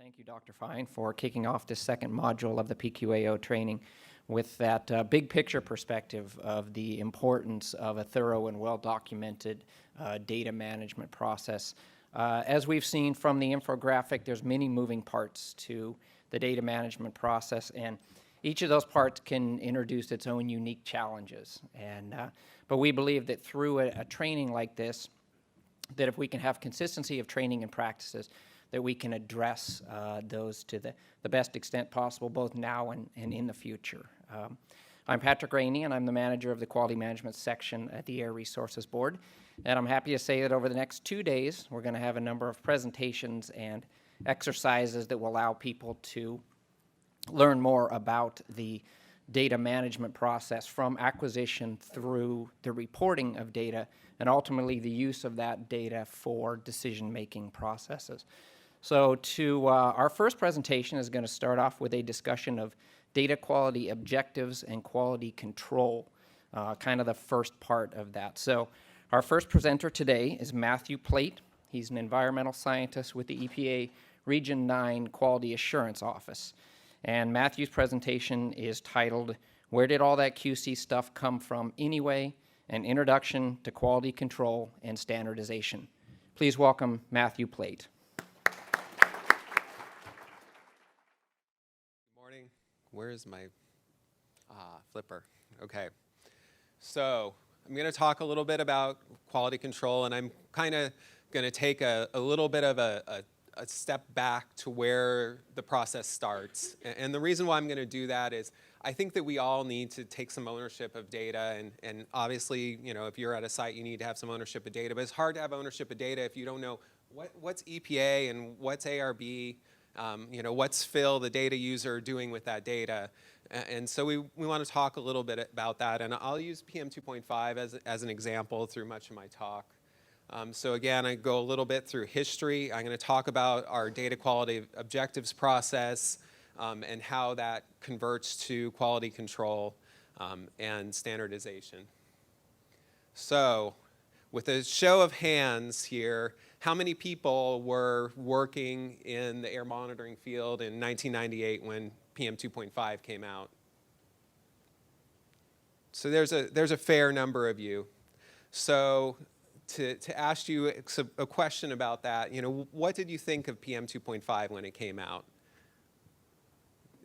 Thank you, Dr. Fine, for kicking off this second module of the PQAO training with that big picture perspective of the importance of a thorough and well-documented data management process. As we've seen from the infographic, there's many moving parts to the data management process, and each of those parts can introduce its own unique challenges. But we believe that through a training like this, that if we can have consistency of training and practices, that we can address those to the best extent possible, both now and in the future. I'm Patrick Rainey, and I'm the manager of the Quality Management section at the Air Resources Board. And I'm happy to say that over the next 2 days, we're going to have a number of presentations and exercises that will allow people to learn more about the data management process from acquisition through the reporting of data and ultimately the use of that data for decision-making processes. So our first presentation is going to start off with a discussion of data quality objectives and quality control, kind of the first part of that. So our first presenter today is Matthew Plate. He's an environmental scientist with the EPA Region 9 Quality Assurance Office. And Matthew's presentation is titled, "Where Did All That QC Stuff Come From Anyway? An Introduction to Quality Control and Standardization." Please welcome Matthew Plate. Good morning. Where is my flipper? Okay. So I'm going to talk a little bit about quality control, and I'm kind of going to take a little bit of a step back to where the process starts. And the reason why I'm going to do that is I think that we all need to take some ownership of data, and obviously, you know, if you're at a site, you need to have some ownership of data, but it's hard to have ownership of data if you don't know what's EPA and what's ARB, you know, what's Phil, the data user, doing with that data. And so we want to talk a little bit about that, and I'll use PM 2.5 as an example through much of my talk. So again, I go a little bit through history. I'm going to talk about our data quality objectives process and how that converts to quality control and standardization. So with a show of hands here, how many people were working in the air monitoring field in 1998 when PM 2.5 came out? So there's a fair number of you. So to ask you a question about that, you know, what did you think of PM 2.5 when it came out?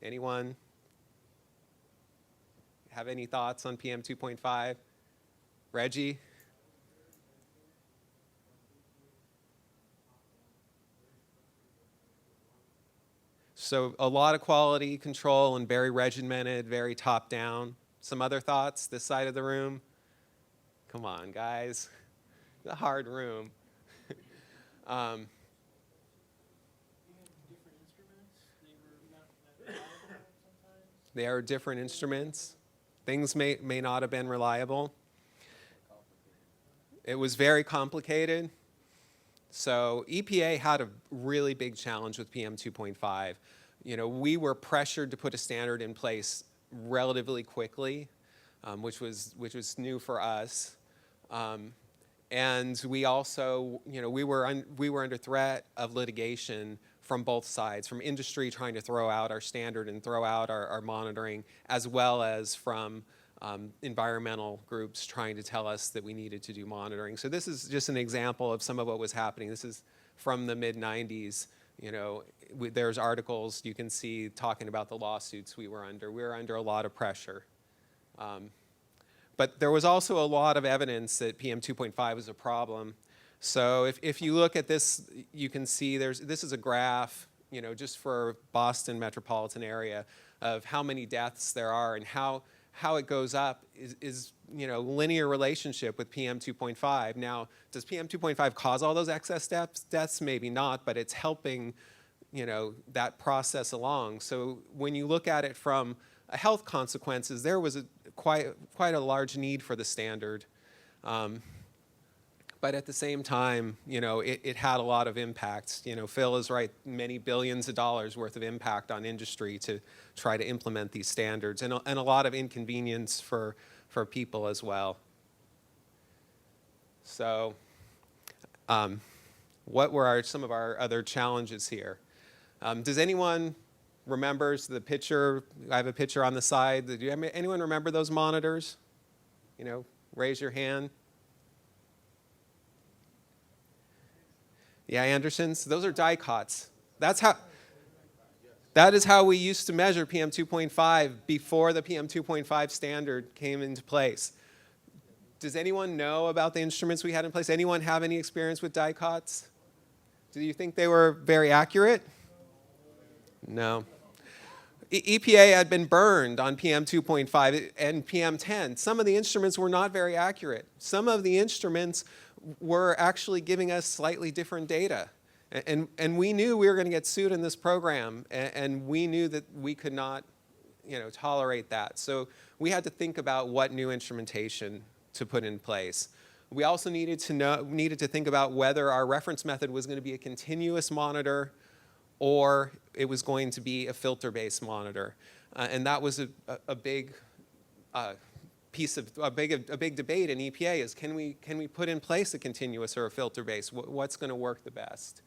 Anyone have any thoughts on PM 2.5? Reggie? So a lot of quality control and very regimented, very top down. Some other thoughts this side of the room? Come on, guys. The hard room. They are different instruments. Things may not have been reliable. It was very complicated. So EPA had a really big challenge with PM 2.5. You know, we were pressured to put a standard in place relatively quickly, which was new for us. And we also, you know, we were under threat of litigation from both sides, from industry trying to throw out our standard and throw out our monitoring, as well as from environmental groups trying to tell us that we needed to do monitoring. So this is just an example of some of what was happening. This is from the mid-90s. You know, there's articles you can see talking about the lawsuits we were under. We were under a lot of pressure. But there was also a lot of evidence that PM 2.5 was a problem. So if you look at this, you can see this is a graph, you know, just for Boston metropolitan area of how many deaths there are and how it goes up is you know, linear relationship with PM 2.5. Now, does PM 2.5 cause all those excess deaths? Maybe not, but it's helping, you know, that process along. So when you look at it from a health consequences, there was quite a large need for the standard. But at the same time, you know, it had a lot of impacts. You know, Phil is right, many billions of dollars worth of impact on industry to try to implement these standards, and a lot of inconvenience for people as well. So what were some of our other challenges here? Does anyone remembers the picture? I have a picture on the side. Anyone remember those monitors? You know, raise your hand. Yeah, Andersons. Those are dicots. That is how we used to measure PM 2.5 before the PM 2.5 standard came into place. Does anyone know about the instruments we had in place? Anyone have any experience with dicots? Do you think they were very accurate? No. EPA had been burned on PM 2.5 and PM 10. Some of the instruments were not very accurate. Some of the instruments were actually giving us slightly different data. And we knew we were going to get sued in this program, and we knew that we could not, tolerate that. So we had to think about what new instrumentation to put in place. We also needed to think about whether our reference method was going to be a continuous monitor or it was going to be a filter-based monitor. And that was a big piece of a big debate in EPA is can we put in place a continuous or a filter-based? What's going to work the best?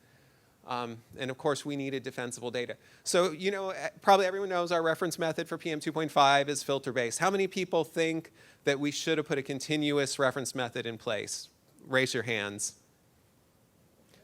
And of course, we needed defensible data. So, probably everyone knows our reference method for PM 2.5 is filter-based. How many people think that we should have put a continuous reference method in place? Raise your hands.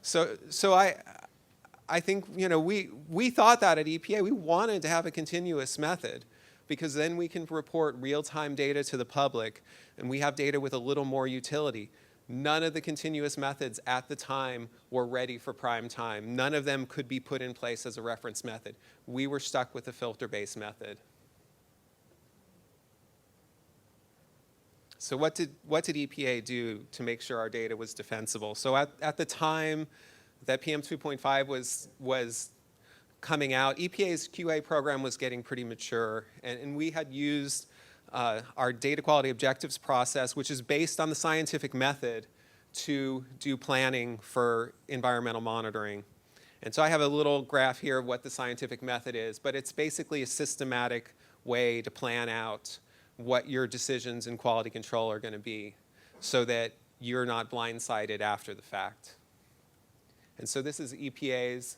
So I think, we thought that at EPA. We wanted to have a continuous method because then we can report real-time data to the public, and we have data with a little more utility. None of the continuous methods at the time were ready for prime time. None of them could be put in place as a reference method. We were stuck with the filter-based method. So what did EPA do to make sure our data was defensible? So at the time that PM 2.5 was coming out, EPA's QA program was getting pretty mature, and we had used our data quality objectives process, which is based on the scientific method, to do planning for environmental monitoring. And so I have a little graph here of what the scientific method is, but it's basically a systematic way to plan out what your decisions in quality control are going to be so that you're not blindsided after the fact. And so this is EPA's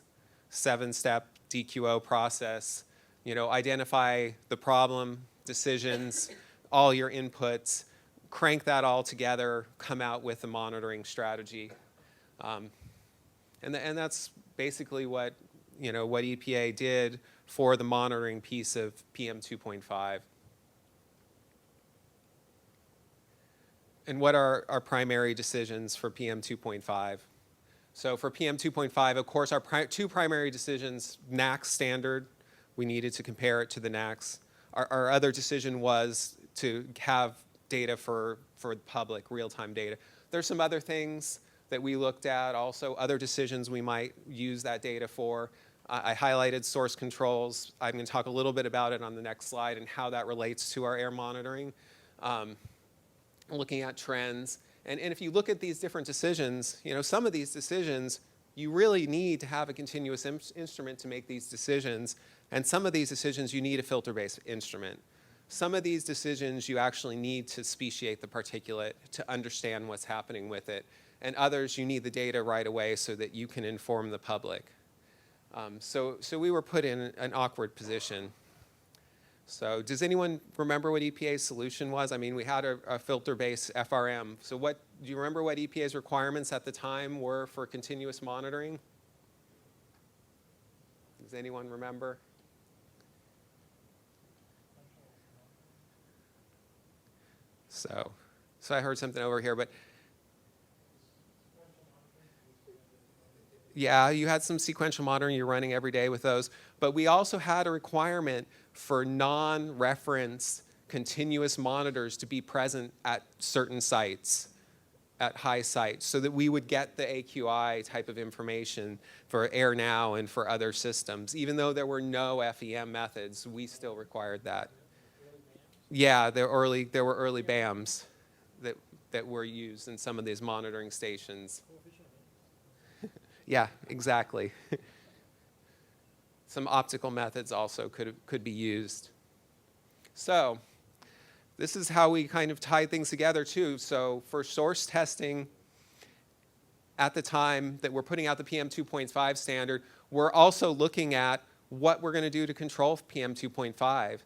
7-step DQO process. Identify the problem, decisions, all your inputs, crank that all together, come out with a monitoring strategy. And that's basically what EPA did for the monitoring piece of PM 2.5. And what are our primary decisions for PM 2.5? So for PM 2.5, of course, our two primary decisions, NAAQS standard, we needed to compare it to the NAAQS. Our other decision was to have data for the public, real-time data. There's some other things that we looked at, also other decisions we might use that data for. I highlighted source controls. I'm going to talk a little bit about it on the next slide and how that relates to our air monitoring. Looking at trends. And if you look at these different decisions, some of these decisions, you really need to have a continuous instrument to make these decisions. And some of these decisions, you need a filter-based instrument. Some of these decisions, you actually need to speciate the particulate to understand what's happening with it. And others, you need the data right away so that you can inform the public. So we were put in an awkward position. So does anyone remember what EPA's solution was? I mean, we had a filter-based FRM. So do you remember what EPA's requirements at the time were for continuous monitoring? Does anyone remember? So I heard something over here, but yeah, you had some sequential monitoring you're running every day with those, but we also had a requirement for non-reference continuous monitors to be present at certain sites, at high sites, so that we would get the AQI type of information for AirNow and for other systems. Even though there were no FEM methods, we still required that. Yeah, there were early BAMs that were used in some of these monitoring stations. Yeah, exactly. Some optical methods also could be used. So this is how we kind of tie things together too. So for source testing, at the time that we're putting out the PM 2.5 standard, we're also looking at what we're going to do to control PM 2.5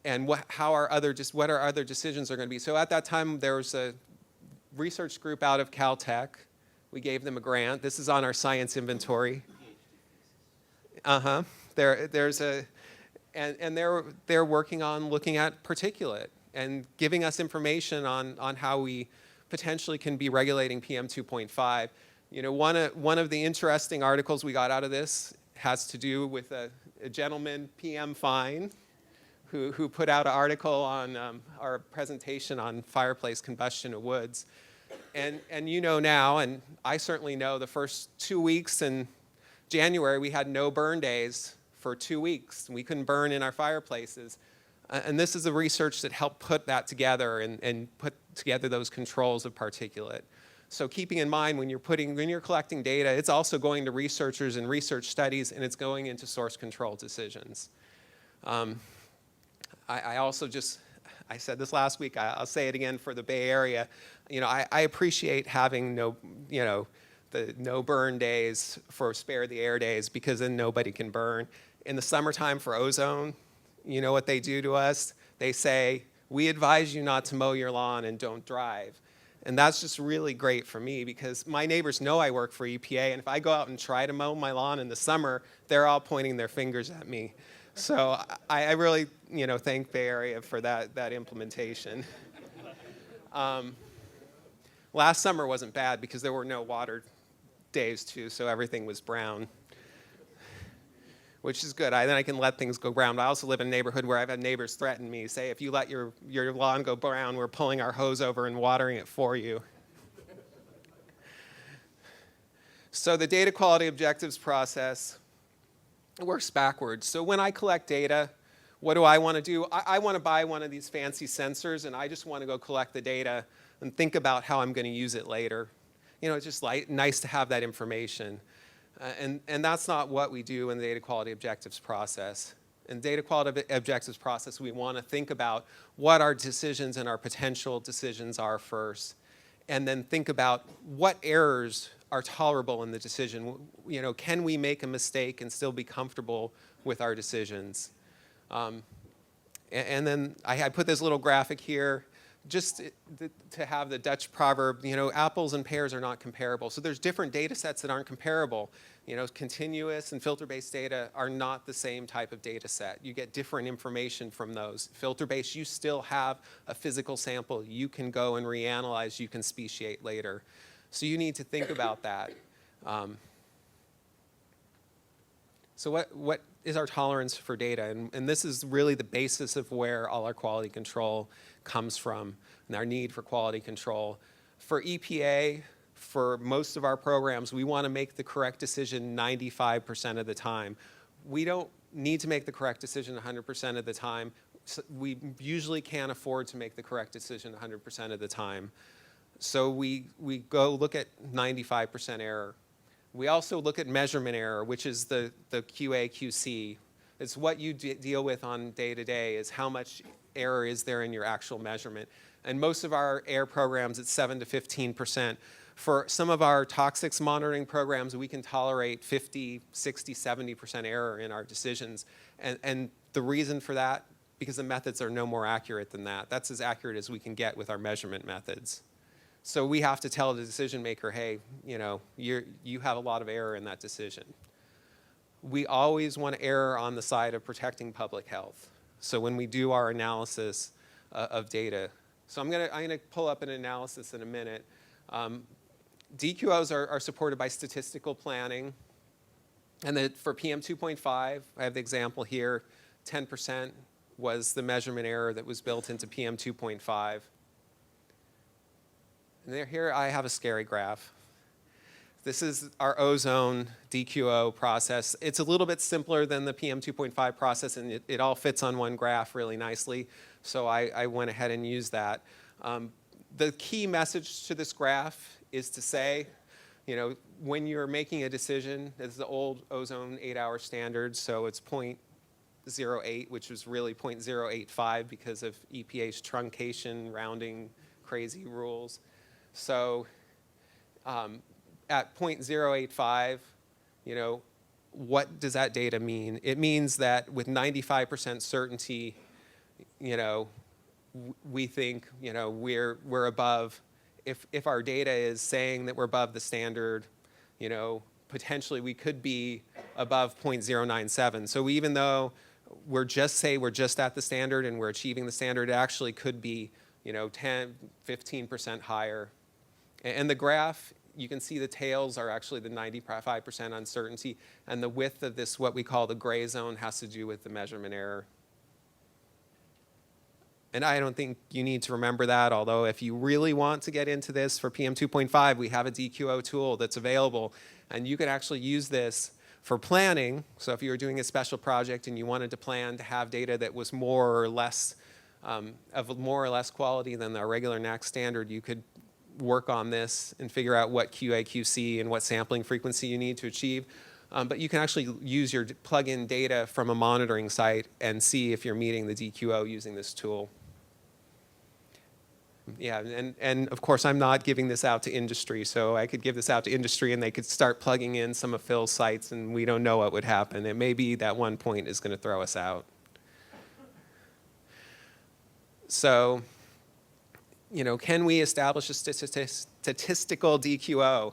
and what our other decisions are going to be. So at that time, there was a research group out of Caltech. We gave them a grant. This is on our science inventory. There's a, and they're working on looking at particulate and giving us information on how we potentially can be regulating PM 2.5. You know, one of the interesting articles we got out of this has to do with a gentleman, PM Fine, who put out an article on our presentation on fireplace combustion of woods. And you know now, and I certainly know, the first 2 weeks in January, we had no burn days for 2 weeks. We couldn't burn in our fireplaces. And this is the research that helped put that together and put together those controls of particulate. So keeping in mind when you're collecting data, it's also going to researchers and research studies, and it's going into source control decisions. I also just, I said this last week, I'll say it again for the Bay Area. You know, I appreciate having the no burn days for spare the air days, because then nobody can burn. In the summertime for ozone, you know what they do to us? They say, we advise you not to mow your lawn and don't drive. And that's just really great for me, because my neighbors know I work for EPA, and if I go out and try to mow my lawn in the summer, they're all pointing their fingers at me. So I really, thank Bay Area for that implementation. Last summer wasn't bad because there were no water days too, so everything was brown, which is good. Then I can let things go brown. I also live in a neighborhood where I've had neighbors threaten me, say, if you let your lawn go brown, we're pulling our hose over and watering it for you. So the data quality objectives process, it works backwards. So when I collect data, what do I want to do? I want to buy one of these fancy sensors, and I just want to go collect the data and think about how I'm going to use it later. It's just nice to have that information. And that's not what we do in the data quality objectives process. In data quality objectives process, we want to think about what our decisions and our potential decisions are first, and then think about what errors are tolerable in the decision. Can we make a mistake and still be comfortable with our decisions? And then I put this little graphic here just to have the Dutch proverb, apples and pears are not comparable. So there's different data sets that aren't comparable. Continuous and filter-based data are not the same type of data set. You get different information from those. Filter-based, you still have a physical sample. You can go and reanalyze, you can speciate later. So you need to think about that. So what is our tolerance for data? And this is really the basis of where all our quality control comes from, and our need for quality control. For EPA, for most of our programs, we want to make the correct decision 95% of the time. We don't need to make the correct decision 100% of the time. So we usually can't afford to make the correct decision 100% of the time. So we go look at 95% error. We also look at measurement error, which is the QA, QC. It's what you deal with on day-to-day, is how much error is there in your actual measurement. And most of our error programs, it's 7 to 15%. For some of our toxics monitoring programs, we can tolerate 50, 60, 70% error in our decisions. And the reason for that, because the methods are no more accurate than that. That's as accurate as we can get with our measurement methods. So we have to tell the decision maker, hey, you have a lot of error in that decision. We always want to err on the side of protecting public health. So when we do our analysis of data, so I'm gonna pull up an analysis in a minute. DQOs are supported by statistical planning. And for PM 2.5, I have the example here, 10% was the measurement error that was built into PM 2.5. And here I have a scary graph. This is our ozone DQO process. It's a little bit simpler than the PM 2.5 process, and it all fits on one graph really nicely. So I went ahead and used that. The key message to this graph is to say, when you're making a decision, it's the old ozone 8-hour standard, so it's 0.08, which was really 0.085 because of EPA's truncation, rounding, crazy rules. So at 0.085, what does that data mean? It means that with 95% certainty, we think, we're above. If our data is saying that we're above the standard, potentially we could be above 0.097. So even though we're just at the standard and we're achieving the standard, it actually could be, 10, 15% higher. And the graph, you can see the tails are actually the 95% uncertainty, and the width of this, what we call the gray zone, has to do with the measurement error. And I don't think you need to remember that, although if you really want to get into this for PM 2.5, we have a DQO tool that's available, and you can actually use this for planning. So if you were doing a special project and you wanted to plan to have data that was more or less of more or less quality than the regular NAAC standard, you could work on this and figure out what QA, QC, and what sampling frequency you need to achieve. But you can actually use your plug-in data from a monitoring site and see if you're meeting the DQO using this tool. Yeah, and of course, I'm not giving this out to industry, so I could give this out to industry and they could start plugging in some of Phil's sites, and we don't know what would happen. It may be that one point is going to throw us out. So, can we establish a statistical DQO?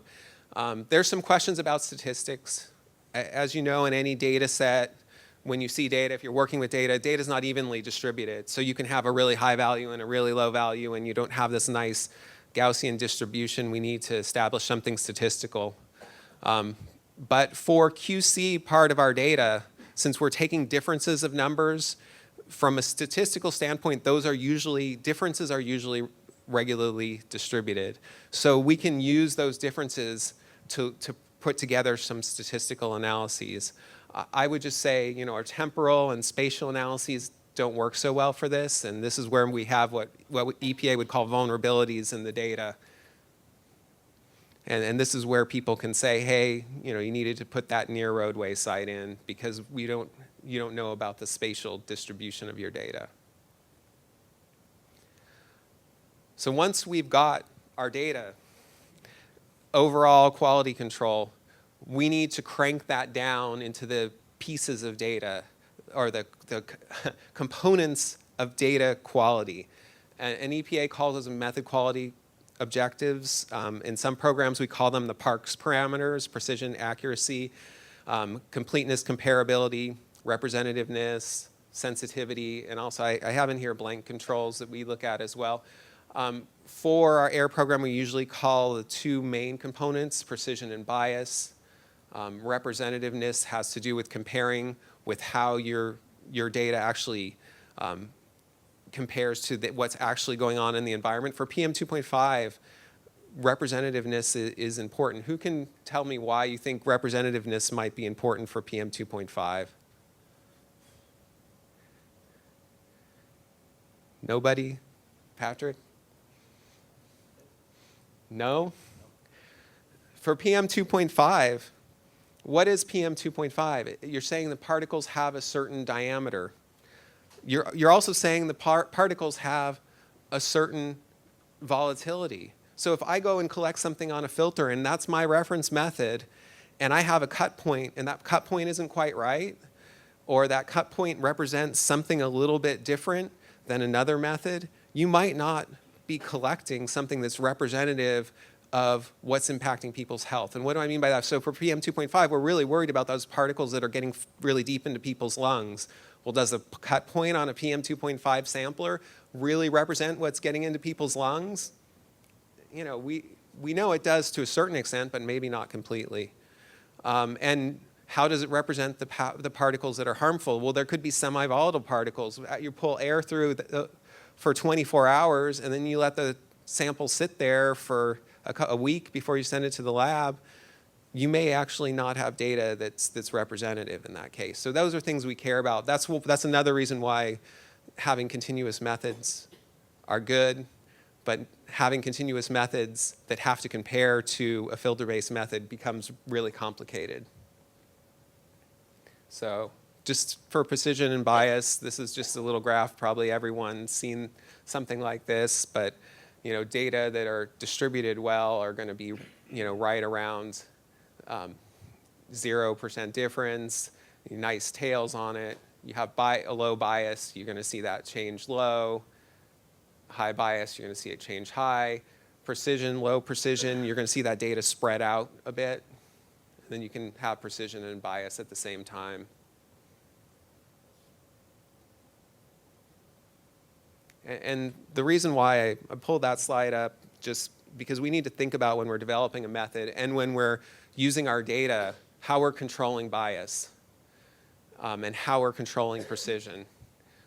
There's some questions about statistics. As you know, in any data set, when you see data, if you're working with data, data is not evenly distributed. So you can have a really high value and a really low value, and you don't have this nice Gaussian distribution. We need to establish something statistical. But for QC part of our data, since we're taking differences of numbers, from a statistical standpoint, differences are usually regularly distributed. So we can use those differences to put together some statistical analyses. I would just say, our temporal and spatial analyses don't work so well for this, and this is where we have what EPA would call vulnerabilities in the data. And this is where people can say, hey, you needed to put that near roadway site in because you don't know about the spatial distribution of your data. So once we've got our data, overall quality control, we need to crank that down into the pieces of data or the components of data quality. And EPA calls those method quality objectives. In some programs, we call them the PARCS parameters: precision, accuracy, completeness, comparability, representativeness, sensitivity, and also I have in here blank controls that we look at as well. For our AIR program, we usually call the two main components precision and bias. Representativeness has to do with comparing with how your data actually compares to what's actually going on in the environment. For PM 2.5, representativeness is important. Who can tell me why you think representativeness might be important for PM 2.5? Nobody? Patrick? No? For PM 2.5, what is PM 2.5? You're saying the particles have a certain diameter. You're also saying the particles have a certain volatility. So if I go and collect something on a filter and that's my reference method, and I have a cut point and that cut point isn't quite right, or that cut point represents something a little bit different than another method, you might not be collecting something that's representative of what's impacting people's health. And what do I mean by that? So for PM 2.5, we're really worried about those particles that are getting really deep into people's lungs. Well, does the cut point on a PM 2.5 sampler really represent what's getting into people's lungs? We know it does to a certain extent, but maybe not completely. And how does it represent the particles that are harmful? Well, there could be semi-volatile particles. You pull air through for 24 hours, and then you let the sample sit there for a week before you send it to the lab. You may actually not have data that's representative in that case. So those are things we care about. That's another reason why having continuous methods are good, but having continuous methods that have to compare to a filter-based method becomes really complicated. So just for precision and bias, this is just a little graph. Probably everyone's seen something like this, but data that are distributed well are going to be right around 0% difference, nice tails on it. You have a low bias, you're going to see that change low. High bias, you're going to see it change high. Precision, low precision, you're going to see that data spread out a bit. And then you can have precision and bias at the same time. And the reason why I pulled that slide up, just because we need to think about when we're developing a method and when we're using our data, how we're controlling bias and how we're controlling precision.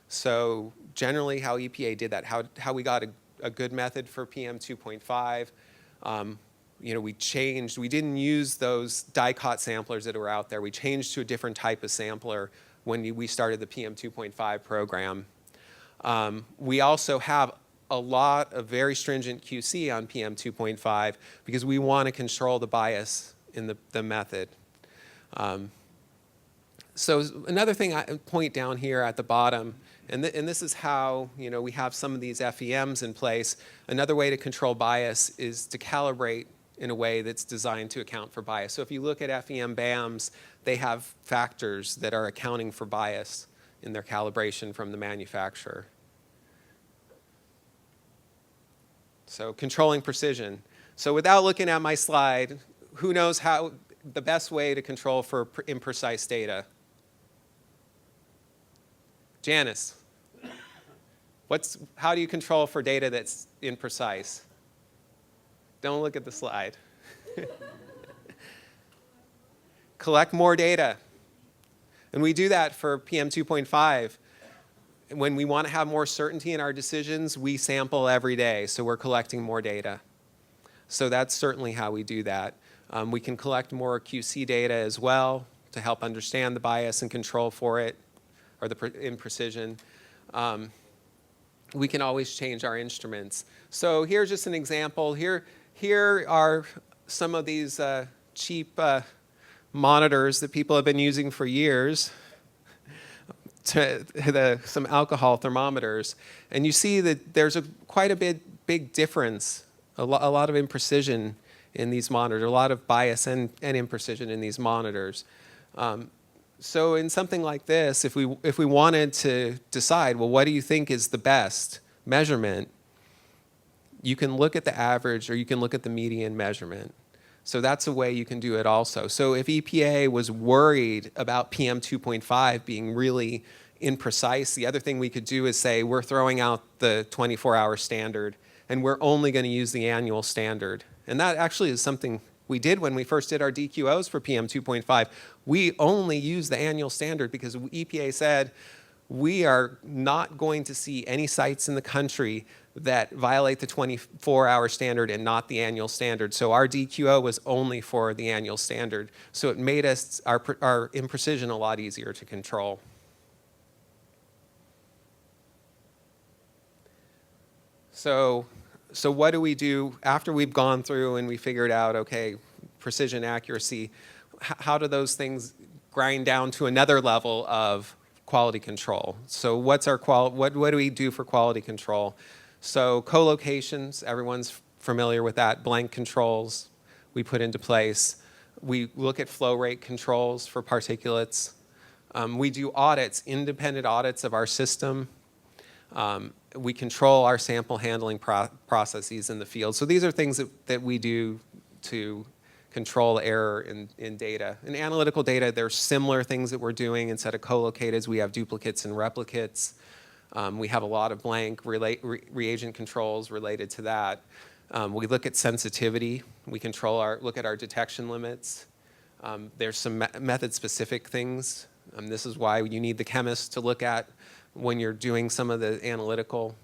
So generally how EPA did that, how we got a good method for PM 2.5, we didn't use those dicot samplers that were out there. We changed to a different type of sampler when we started the PM 2.5 program. We also have a lot of very stringent QC on PM 2.5 because we want to control the bias in the method. So another thing I point down here at the bottom, and this is how we have some of these FEMs in place. Another way to control bias is to calibrate in a way that's designed to account for bias. So if you look at FEM BAMs, they have factors that are accounting for bias in their calibration from the manufacturer. So controlling precision. So without looking at my slide, who knows how the best way to control for imprecise data? Janice, how do you control for data that's imprecise? Don't look at the slide. Collect more data. And we do that for PM 2.5. When we want to have more certainty in our decisions, we sample every day, so we're collecting more data. So that's certainly how we do that. We can collect more QC data as well to help understand the bias and control for it, or the imprecision. We can always change our instruments. So here's just an example. Here are some of these cheap monitors that people have been using for years, some alcohol thermometers. And you see that there's quite a big difference, a lot of imprecision in these monitors, a lot of bias and imprecision in these monitors. So in something like this, if we wanted to decide, well, what do you think is the best measurement, you can look at the average or you can look at the median measurement. So that's a way you can do it also. So if EPA was worried about PM 2.5 being really imprecise, the other thing we could do is say we're throwing out the 24-hour standard and we're only going to use the annual standard. And that actually is something we did when we first did our DQOs for PM 2.5. We only used the annual standard because EPA said we are not going to see any sites in the country that violate the 24-hour standard and not the annual standard. So our DQO was only for the annual standard. So it made our imprecision a lot easier to control. So what do we do after we've gone through and we figured out, okay, precision, accuracy, how do those things grind down to another level of quality control? So what do we do for quality control? So co-locations, everyone's familiar with that. Blank controls we put into place. We look at flow rate controls for particulates. We do audits, independent audits of our system. We control our sample handling processes in the field. So these are things that we do to control error in data. In analytical data, there's similar things that we're doing. Instead of co-locateds, we have duplicates and replicates. We have a lot of blank reagent controls related to that. We look at sensitivity. We look at our detection limits. There's some method-specific things. This is why you need the chemist to look at when you're doing some of the analytical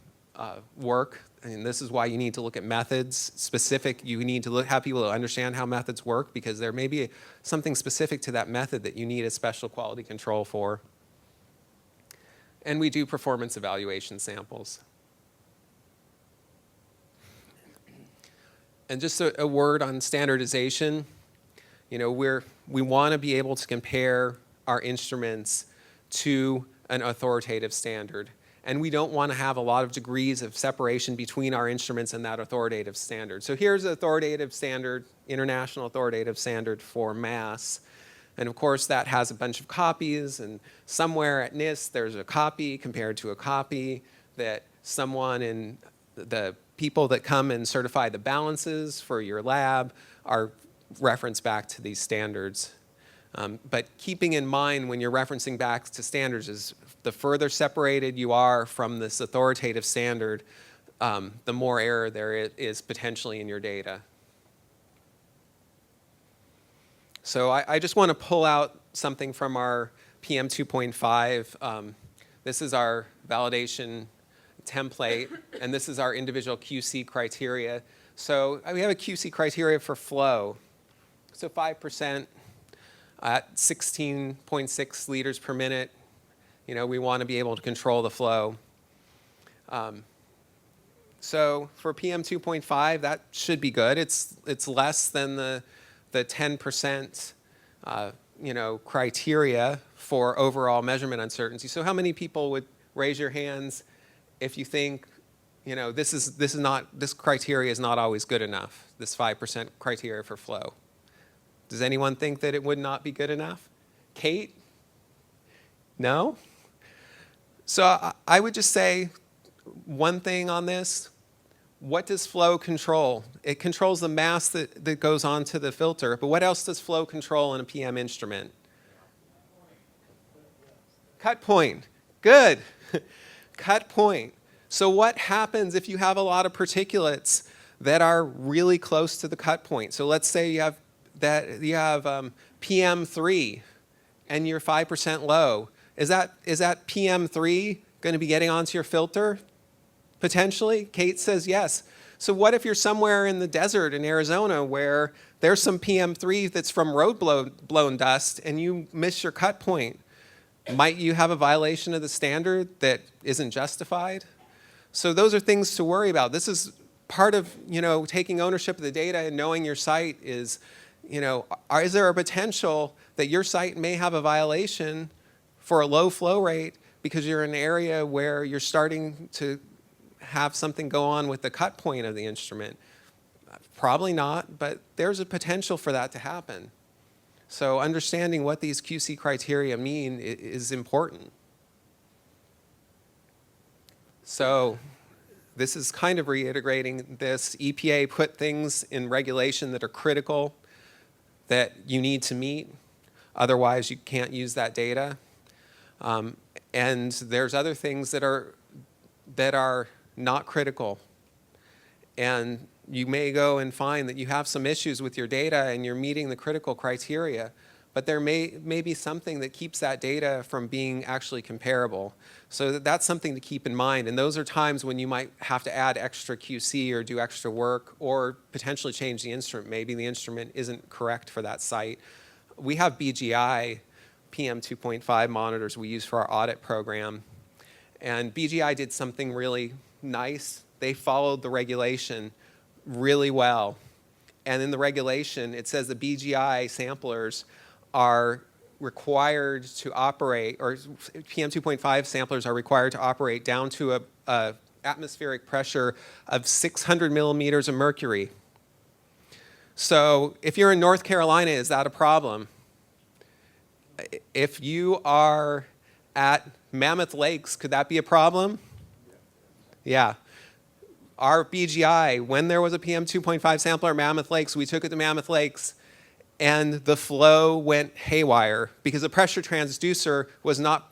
work. And this is why you need to look at methods specific. You need to have people understand how methods work because there may be something specific to that method that you need a special quality control for. And we do performance evaluation samples. And just a word on standardization. We want to be able to compare our instruments to an authoritative standard. And we don't want to have a lot of degrees of separation between our instruments and that authoritative standard. So here's the authoritative standard, international authoritative standard for mass. And of course, that has a bunch of copies, and somewhere at NIST, there's a copy compared to a copy that someone in the people that come and certify the balances for your lab are referenced back to these standards. But keeping in mind when you're referencing back to standards is the further separated you are from this authoritative standard, the more error there is potentially in your data. So I just want to pull out something from our PM 2.5. This is our validation template, and this is our individual QC criteria. So we have a QC criteria for flow. So 5% at 16.6 liters per minute. We want to be able to control the flow. So for PM 2.5, that should be good. It's less than the 10% criteria for overall measurement uncertainty. So how many people would raise your hands if you think, this criteria is not always good enough, this 5% criteria for flow? Does anyone think that it would not be good enough? Kate? No? So I would just say one thing on this. What does flow control? It controls the mass that goes onto the filter, but what else does flow control in a PM instrument? Cut point. Good. Cut point. So what happens if you have a lot of particulates that are really close to the cut point? So let's say you have PM3 and you're 5% low. Is that PM3 going to be getting onto your filter? Potentially? Kate says yes. So what if you're somewhere in the desert in Arizona where there's some PM3 that's from road blown dust and you miss your cut point? Might you have a violation of the standard that isn't justified? So those are things to worry about. This is part of taking ownership of the data and knowing your site is, is there a potential that your site may have a violation for a low flow rate because you're in an area where you're starting to have something go on with the cut point of the instrument? Probably not, but there's a potential for that to happen. So understanding what these QC criteria mean is important. So this is kind of reiterating this. EPA put things in regulation that are critical that you need to meet. Otherwise, you can't use that data. And there's other things that are not critical. And you may go and find that you have some issues with your data and you're meeting the critical criteria, but there may be something that keeps that data from being actually comparable. So that's something to keep in mind. And those are times when you might have to add extra QC or do extra work or potentially change the instrument. Maybe the instrument isn't correct for that site. We have BGI PM 2.5 monitors we use for our audit program. And BGI did something really nice. They followed the regulation really well. And in the regulation, it says the BGI samplers are required to operate, or PM 2.5 samplers are required to operate down to a atmospheric pressure of 600 millimeters of mercury. So if you're in North Carolina, is that a problem? If you are at Mammoth Lakes, could that be a problem? Yeah. Our BGI, when there was a PM 2.5 sampler at Mammoth Lakes, we took it to Mammoth Lakes, and the flow went haywire because the pressure transducer was not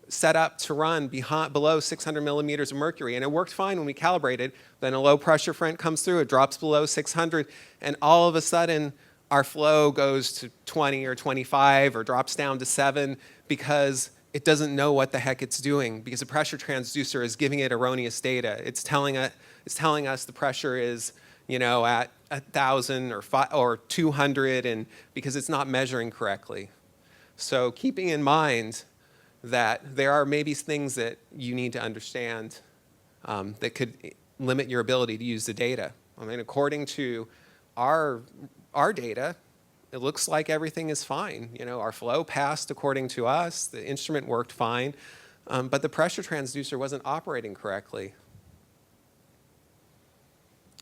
set up to run below 600 millimeters of mercury. And it worked fine when we calibrated. Then a low pressure front comes through, it drops below 600, and all of a sudden, our flow goes to 20 or 25 or drops down to 7 because it doesn't know what the heck it's doing because the pressure transducer is giving it erroneous data. It's telling us the pressure is, at 1,000 or 200, and because it's not measuring correctly. So keeping in mind that there are maybe things that you need to understand that could limit your ability to use the data. I mean, according to our data, it looks like everything is fine. Our flow passed according to us. The instrument worked fine, but the pressure transducer wasn't operating correctly.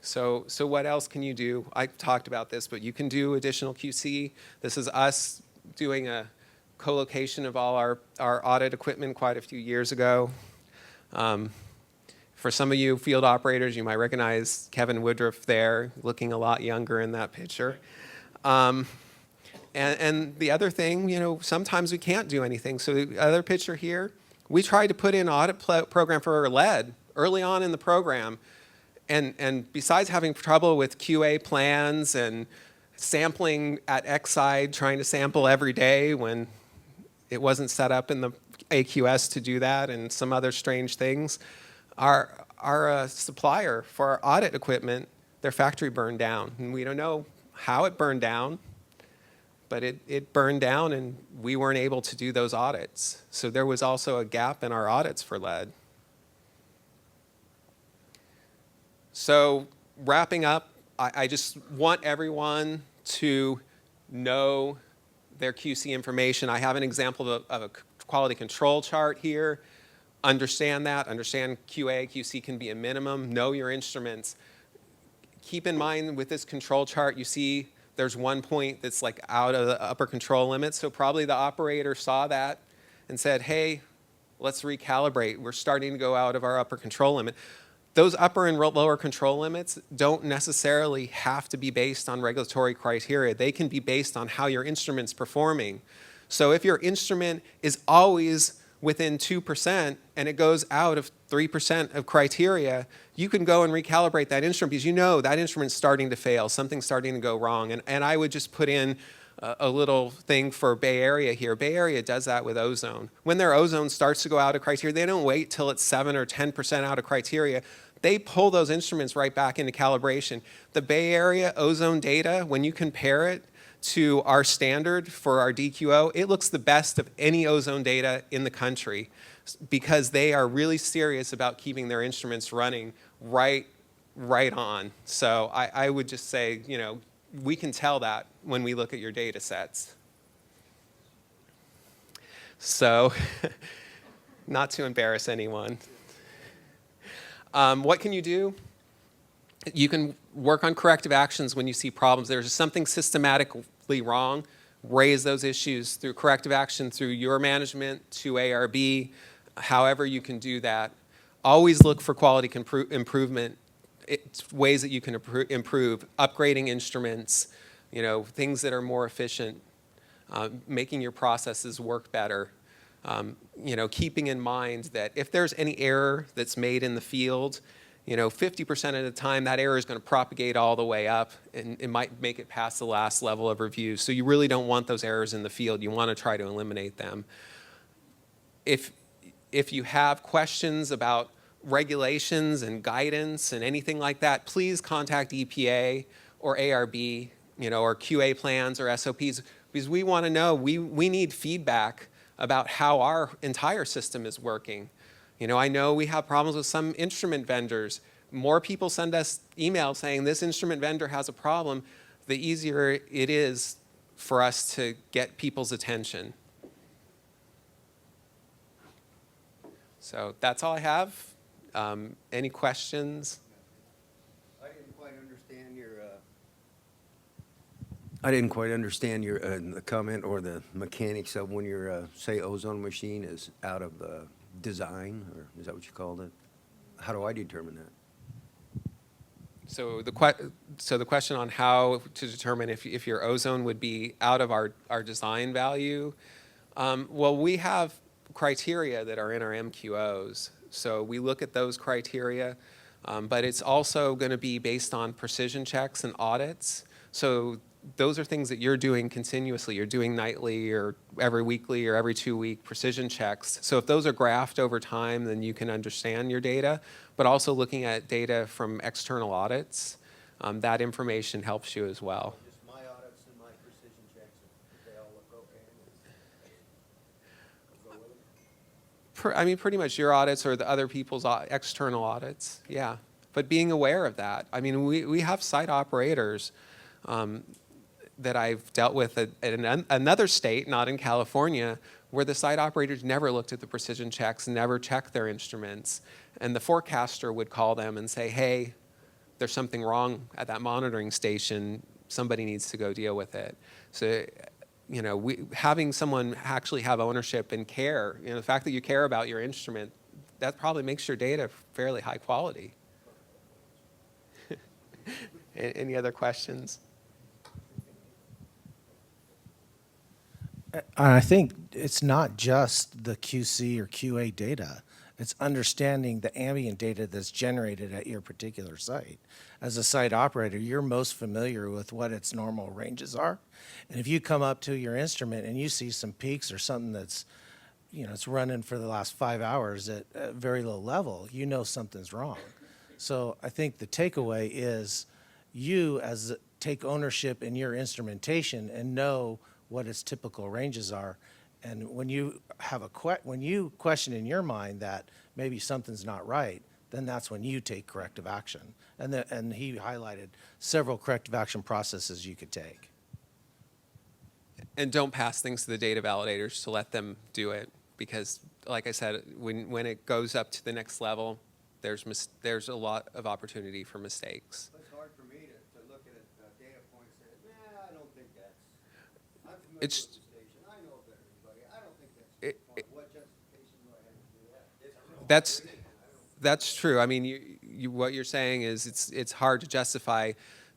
So what else can you do? I talked about this, but you can do additional QC. This is us doing a co-location of all our audit equipment quite a few years ago. For some of you field operators, you might recognize Kevin Woodruff there, looking a lot younger in that picture. And the other thing, sometimes we can't do anything. So the other picture here, we tried to put in an audit program for lead early on in the program. And besides having trouble with QA plans and sampling at Xside, trying to sample every day when it wasn't set up in the AQS to do that, and some other strange things, our supplier for our audit equipment, their factory burned down. And we don't know how it burned down, but it burned down and we weren't able to do those audits. So there was also a gap in our audits for lead. So wrapping up, I just want everyone to know their QC information. I have an example of a quality control chart here. Understand that, understand QA, QC can be a minimum, know your instruments. Keep in mind with this control chart, you see there's one point that's like out of the upper control limit, so probably the operator saw that and said, hey, let's recalibrate. We're starting to go out of our upper control limit. Those upper and lower control limits don't necessarily have to be based on regulatory criteria. They can be based on how your instrument's performing. So if your instrument is always within 2% and it goes out of 3% of criteria, you can go and recalibrate that instrument because you know that instrument's starting to fail, something's starting to go wrong. And I would just put in a little thing for Bay Area here. Bay Area does that with ozone. When their ozone starts to go out of criteria, they don't wait till it's 7 or 10% out of criteria. They pull those instruments right back into calibration. The Bay Area ozone data, when you compare it to our standard for our DQO, it looks the best of any ozone data in the country because they are really serious about keeping their instruments running right on. So I would just say, we can tell that when we look at your data sets. So, not to embarrass anyone. What can you do? You can work on corrective actions when you see problems. There's something systematically wrong. Raise those issues through corrective action, through your management, to ARB, however you can do that. Always look for quality improvement, ways that you can improve, upgrading instruments, things that are more efficient, making your processes work better. Keeping in mind that if there's any error that's made in the field, 50% of the time that error is going to propagate all the way up and it might make it past the last level of review. So you really don't want those errors in the field. You want to try to eliminate them. If you have questions about regulations and guidance and anything like that, please contact EPA or ARB, or QA plans or SOPs, because we want to know, we need feedback about how our entire system is working. I know we have problems with some instrument vendors. More people send us emails saying this instrument vendor has a problem, the easier it is for us to get people's attention. So that's all I have. Any questions? I didn't quite understand your the comment or the mechanics of when your say ozone machine is out of design, or is that what you called it? How do I determine that? So the question on how to determine if your ozone would be out of our design value, well, we have criteria that are in our MQOs. So we look at those criteria, but it's also going to be based on precision checks and audits. So those are things that you're doing continuously. You're doing nightly or every weekly or every 2-week precision checks. So if those are graphed over time, then you can understand your data. But also looking at data from external audits, that information helps you as well. Just my audits and my precision checks, if they all look okay. Pretty much your audits or the other people's external audits, yeah. But being aware of that. We have site operators that I've dealt with in another state, not in California, where the site operators never looked at the precision checks, never checked their instruments. And the forecaster would call them and say, hey, there's something wrong at that monitoring station. Somebody needs to go deal with it. So, you know, having someone actually have ownership and care, you know, the fact that you care about your instrument, that probably makes your data fairly high quality. Any other questions? I think it's not just the QC or QA data. It's understanding the ambient data that's generated at your particular site. As a site operator, you're most familiar with what its normal ranges are. And if you come up to your instrument and you see some peaks or something that's, you know, it's running for the last 5 hours at a very low level, you know something's wrong. So I think the takeaway is you take ownership in your instrumentation and know what its typical ranges are. And when you have when you question in your mind that maybe something's not right, then that's when you take corrective action. And he highlighted several corrective action processes you could take. And don't pass things to the data validators to let them do it, because like I said, when it goes up to the next level, there's a lot of opportunity for mistakes. It's hard for me to look at a data point and say, nah, I don't think that's, I'm familiar It's- with the station, I know better than anybody, I don't think that's the point. What justification do I have to do that? That's true. I mean, what you're saying is it's hard to justify,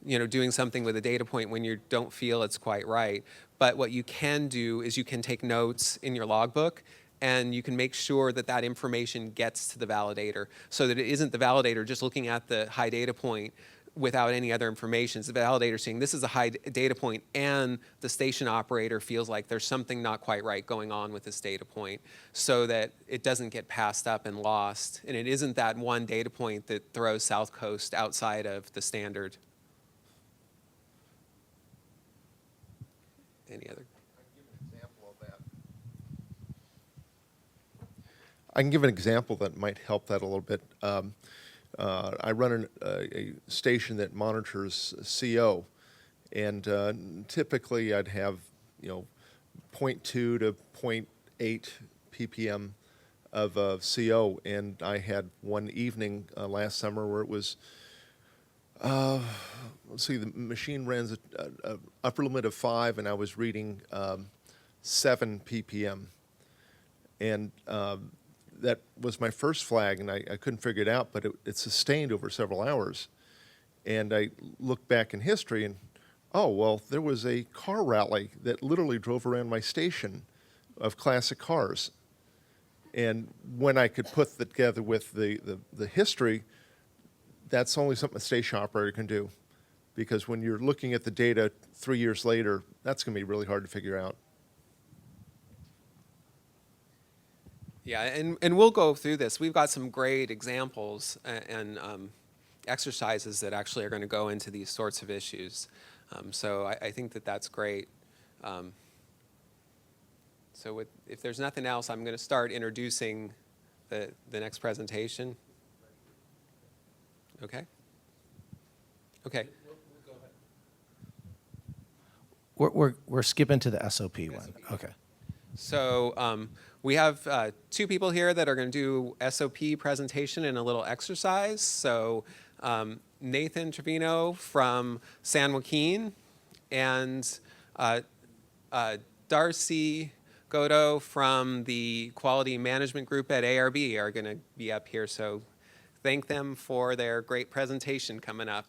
you know, doing something with a data point when you don't feel it's quite right. But what you can do is you can take notes in your logbook, and you can make sure that that information gets to the validator, so that it isn't the validator just looking at the high data point without any other information. It's the validator saying this is a high data point, and the station operator feels like there's something not quite right going on with this data point, so that it doesn't get passed up and lost. And it isn't that one data point that throws South Coast outside of the standard. Any other? I can give an example that might help that a little bit. I run a station that monitors CO, and typically I'd have, you know, 0.2 to 0.8 ppm of CO, and I had one evening last summer where it was, let's see, the machine runs a upper limit of 5, and I was reading 7 ppm, and that was my first flag, and I couldn't figure it out, but it sustained over several hours. And I looked back in history, and oh, well, there was a car rally that literally drove around my station of classic cars. And when I could put that together with the history, that's only something a station operator can do. Because when you're looking at the data 3 years later, that's going to be really hard to figure out. Yeah, and we'll go through this. We've got some great examples and exercises that actually are going to go into these sorts of issues. So I think that that's great. So if there's nothing else, I'm going to start introducing the next presentation. Okay? Okay. We're skipping to the SOP one. Okay. So we have 2 people here that are going to do SOP presentation and a little exercise. So Nathan Trevino from San Joaquin and Darcy Godo from the Quality Management Group at ARB are going to be up here. So thank them for their great presentation coming up.